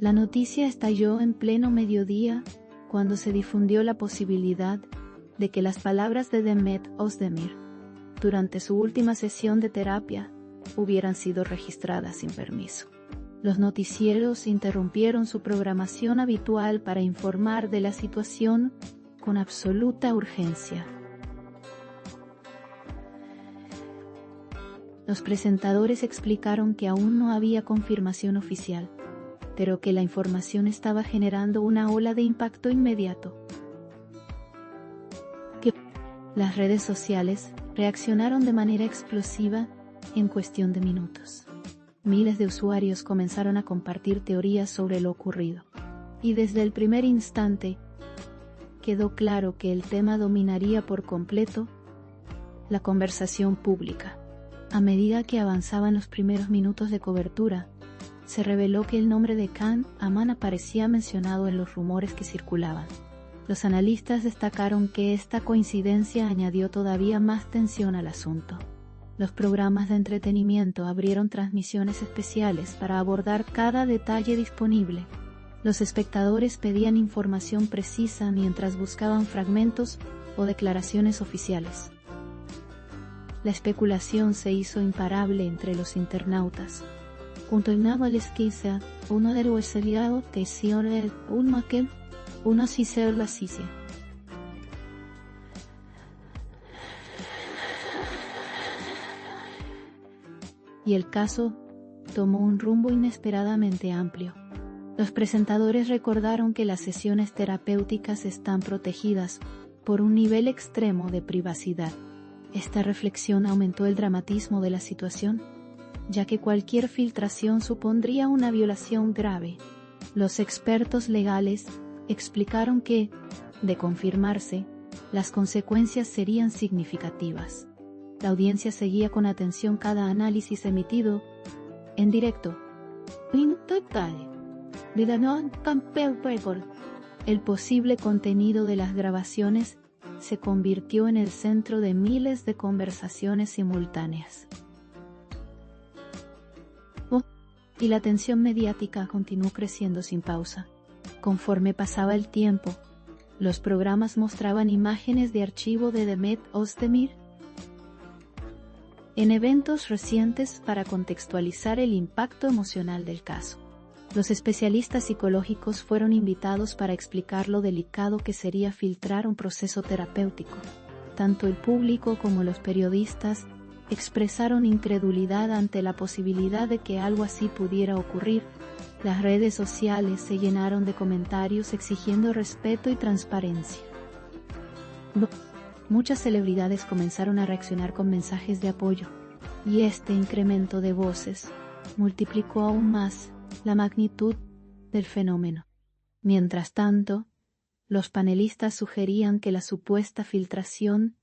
La noticia estalló en pleno mediodía, cuando se difundió la posibilidad de que las palabras de Demet Özdemir, durante su última sesión de terapia, hubieran sido registradas sin permiso. Los noticieros interrumpieron su programación habitual para informar de la situación con absoluta urgencia. Los presentadores explicaron que aún no había confirmación oficial, pero que la información estaba generando una ola de impacto inmediato. Las redes sociales reaccionaron de manera explosiva en cuestión de minutos. Miles de usuarios comenzaron a compartir teorías sobre lo ocurrido. Y desde el primer instante, quedó claro que el tema dominaría por completo la conversación pública. A medida que avanzaban los primeros minutos de cobertura, se reveló que el nombre de Can Amman aparecía mencionado en los rumores que circulaban. Los analistas destacaron que esta coincidencia añadió todavía más tensión al asunto. Los programas de entretenimiento abrieron transmisiones especiales para abordar cada detalle disponible. Los espectadores pedían información precisa mientras buscaban fragmentos o declaraciones oficiales. La especulación se hizo imparable entre los internautas. Junto al Navaleskisa, uno de los seriados que hicieron un maquet, uno sí se la cicia. Y el caso tomó un rumbo inesperadamente amplio. Los presentadores recordaron que las sesiones terapéuticas están protegidas por un nivel extremo de privacidad. Esta reflexión aumentó el dramatismo de la situación, ya que cualquier filtración supondría una violación grave. Los expertos legales explicaron que, de confirmarse, las consecuencias serían significativas. La audiencia seguía con atención cada análisis emitido en directo. El posible contenido de las grabaciones se convirtió en el centro de miles de conversaciones simultáneas. Y la tensión mediática continuó creciendo sin pausa. Conforme pasaba el tiempo, los programas mostraban imágenes de archivo de Demet Özdemir en eventos recientes para contextualizar el impacto emocional del caso. Los especialistas psicológicos fueron invitados para explicar lo delicado que sería filtrar un proceso terapéutico. Tanto el público como los periodistas expresaron incredulidad ante la posibilidad de que algo así pudiera ocurrir. Las redes sociales se llenaron de comentarios exigiendo respeto y transparencia. Muchas celebridades comenzaron a reaccionar con mensajes de apoyo, y este incremento de voces multiplicó aún más la magnitud del fenómeno. Mientras tanto, los panelistas sugerían que la supuesta filtración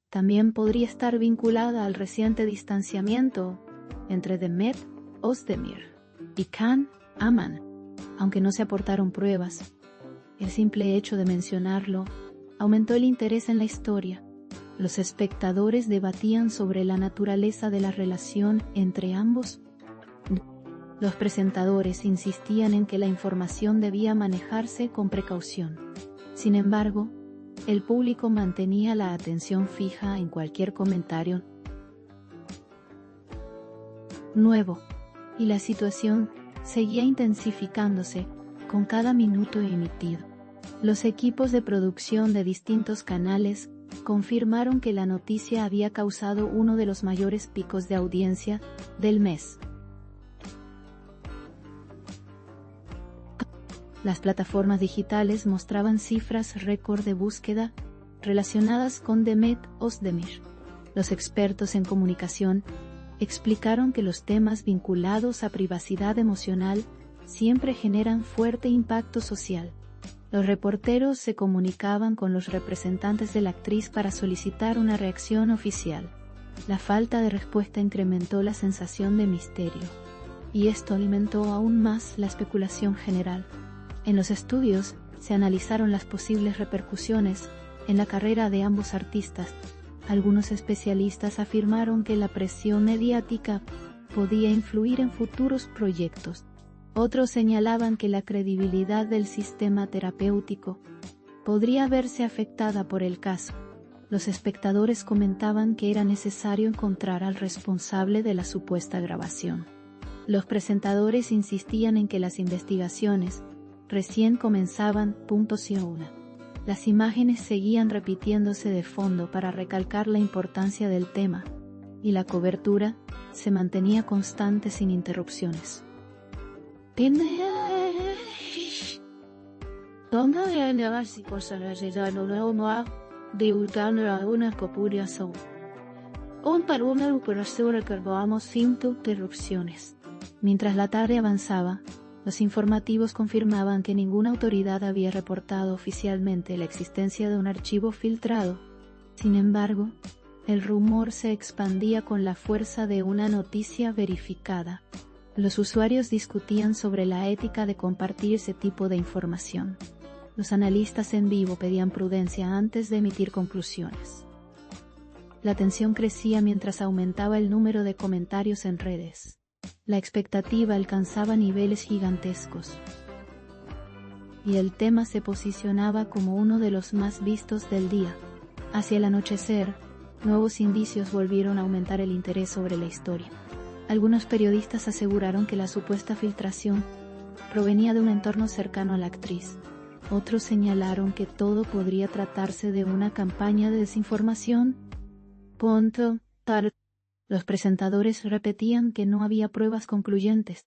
también podría estar vinculada al reciente distanciamiento entre Demet Özdemir y Can Amman, aunque no se aportaron pruebas. El simple hecho de mencionarlo aumentó el interés en la historia. Los espectadores debatían sobre la naturaleza de la relación entre ambos. Los presentadores insistían en que la información debía manejarse con precaución. Sin embargo, el público mantenía la atención fija en cualquier comentario nuevo, y la situación seguía intensificándose con cada minuto emitido. Los equipos de producción de distintos canales confirmaron que la noticia había causado uno de los mayores picos de audiencia del mes. Las plataformas digitales mostraban cifras récord de búsqueda relacionadas con Demet Özdemir. Los expertos en comunicación explicaron que los temas vinculados a privacidad emocional siempre generan fuerte impacto social. Los reporteros se comunicaban con los representantes de la actriz para solicitar una reacción oficial. La falta de respuesta incrementó la sensación de misterio, y esto alimentó aún más la especulación general. En los estudios se analizaron las posibles repercusiones en la carrera de ambos artistas. Algunos especialistas afirmaron que la presión mediática podía influir en futuros proyectos. Otros señalaban que la credibilidad del sistema terapéutico podría verse afectada por el caso. Los espectadores comentaban que era necesario encontrar al responsable de la supuesta grabación. Los presentadores insistían en que las investigaciones recién comenzaban. Las imágenes seguían repitiéndose de fondo para recalcar la importancia del tema, y la cobertura se mantenía constante sin interrupciones. Mientras la tarde avanzaba, los informativos confirmaban que ninguna autoridad había reportado oficialmente la existencia de un archivo filtrado. Sin embargo, el rumor se expandía con la fuerza de una noticia verificada. Los usuarios discutían sobre la ética de compartir ese tipo de información. Los analistas en vivo pedían prudencia antes de emitir conclusiones. La tensión crecía mientras aumentaba el número de comentarios en redes. La expectativa alcanzaba niveles gigantescos, y el tema se posicionaba como uno de los más vistos del día. Hacia el anochecer, nuevos indicios volvieron a aumentar el interés sobre la historia. Algunos periodistas aseguraron que la supuesta filtración provenía de un entorno cercano a la actriz. Otros señalaron que todo podría tratarse de una campaña de desinformación. Los presentadores repetían que no había pruebas concluyentes.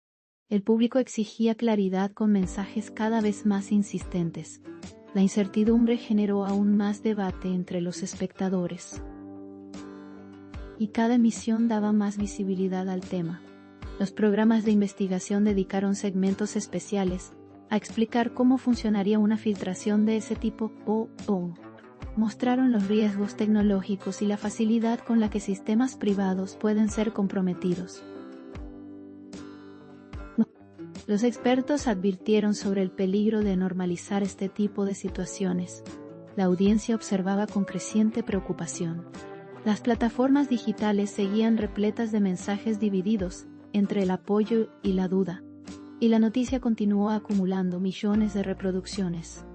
El público exigía claridad con mensajes cada vez más insistentes. La incertidumbre generó aún más debate entre los espectadores, y cada emisión daba más visibilidad al tema. Los programas de investigación dedicaron segmentos especiales a explicar cómo funcionaría una filtración de ese tipo. Mostraron los riesgos tecnológicos y la facilidad con la que sistemas privados pueden ser comprometidos. Los expertos advirtieron sobre el peligro de normalizar este tipo de situaciones. La audiencia observaba con creciente preocupación. Las plataformas digitales seguían repletas de mensajes divididos entre el apoyo y la duda, y la noticia continuó acumulando millones de reproducciones.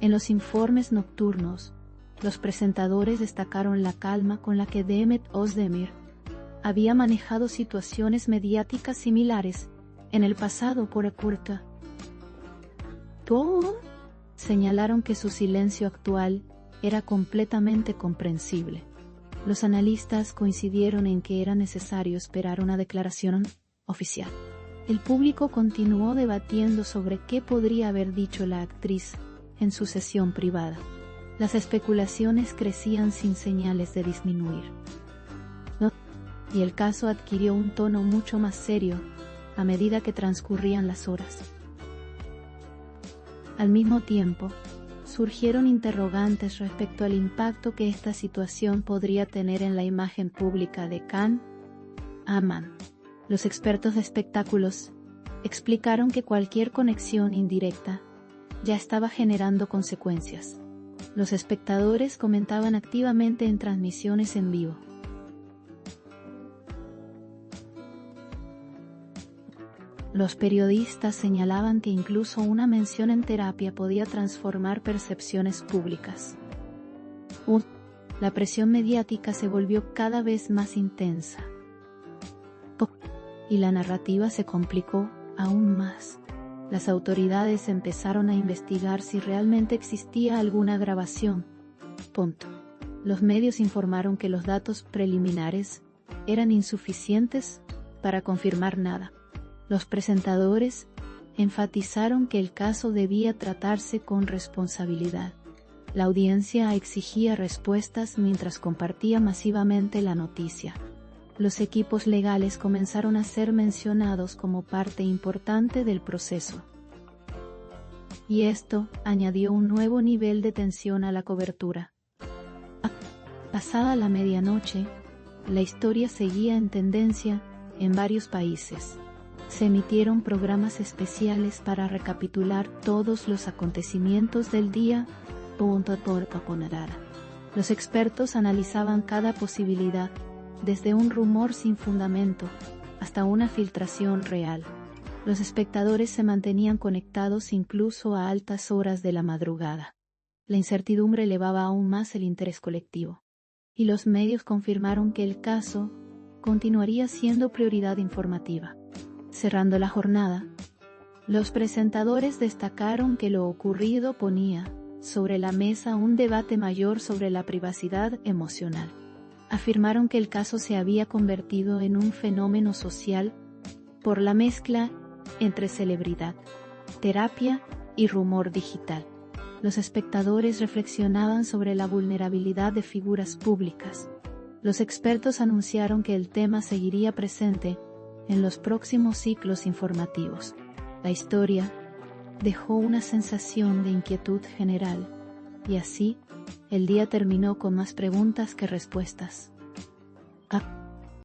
En los informes nocturnos, los presentadores destacaron la calma con la que Demet Özdemir había manejado situaciones mediáticas similares en el pasado. Señalaron que su silencio actual era completamente comprensible. Los analistas coincidieron en que era necesario esperar una declaración oficial. El público continuó debatiendo sobre qué podría haber dicho la actriz en su sesión privada. Las especulaciones crecían sin señales de disminuir. Y el caso adquirió un tono mucho más serio a medida que transcurrían las horas. Al mismo tiempo, surgieron interrogantes respecto al impacto que esta situación podría tener en la imagen pública de Can Aman. Los expertos de espectáculos explicaron que cualquier conexión indirecta ya estaba generando consecuencias. Los espectadores comentaban activamente en transmisiones en vivo. Los periodistas señalaban que incluso una mención en terapia podía transformar percepciones públicas. La presión mediática se volvió cada vez más intensa, y la narrativa se complicó aún más. Las autoridades empezaron a investigar si realmente existía alguna grabación. Los medios informaron que los datos preliminares eran insuficientes para confirmar nada. Los presentadores enfatizaron que el caso debía tratarse con responsabilidad. La audiencia exigía respuestas mientras compartía masivamente la noticia. Los equipos legales comenzaron a ser mencionados como parte importante del proceso. Y esto añadió un nuevo nivel de tensión a la cobertura. Pasada la medianoche, la historia seguía en tendencia en varios países. Se emitieron programas especiales para recapitular todos los acontecimientos del día. Los expertos analizaban cada posibilidad, desde un rumor sin fundamento hasta una filtración real. Los espectadores se mantenían conectados incluso a altas horas de la madrugada. La incertidumbre elevaba aún más el interés colectivo. Y los medios confirmaron que el caso continuaría siendo prioridad informativa. Cerrando la jornada, los presentadores destacaron que lo ocurrido ponía sobre la mesa un debate mayor sobre la privacidad emocional. Afirmaron que el caso se había convertido en un fenómeno social por la mezcla entre celebridad, terapia y rumor digital. Los espectadores reflexionaban sobre la vulnerabilidad de figuras públicas. Los expertos anunciaron que el tema seguiría presente en los próximos ciclos informativos. La historia dejó una sensación de inquietud general, y así, el día terminó con más preguntas que respuestas.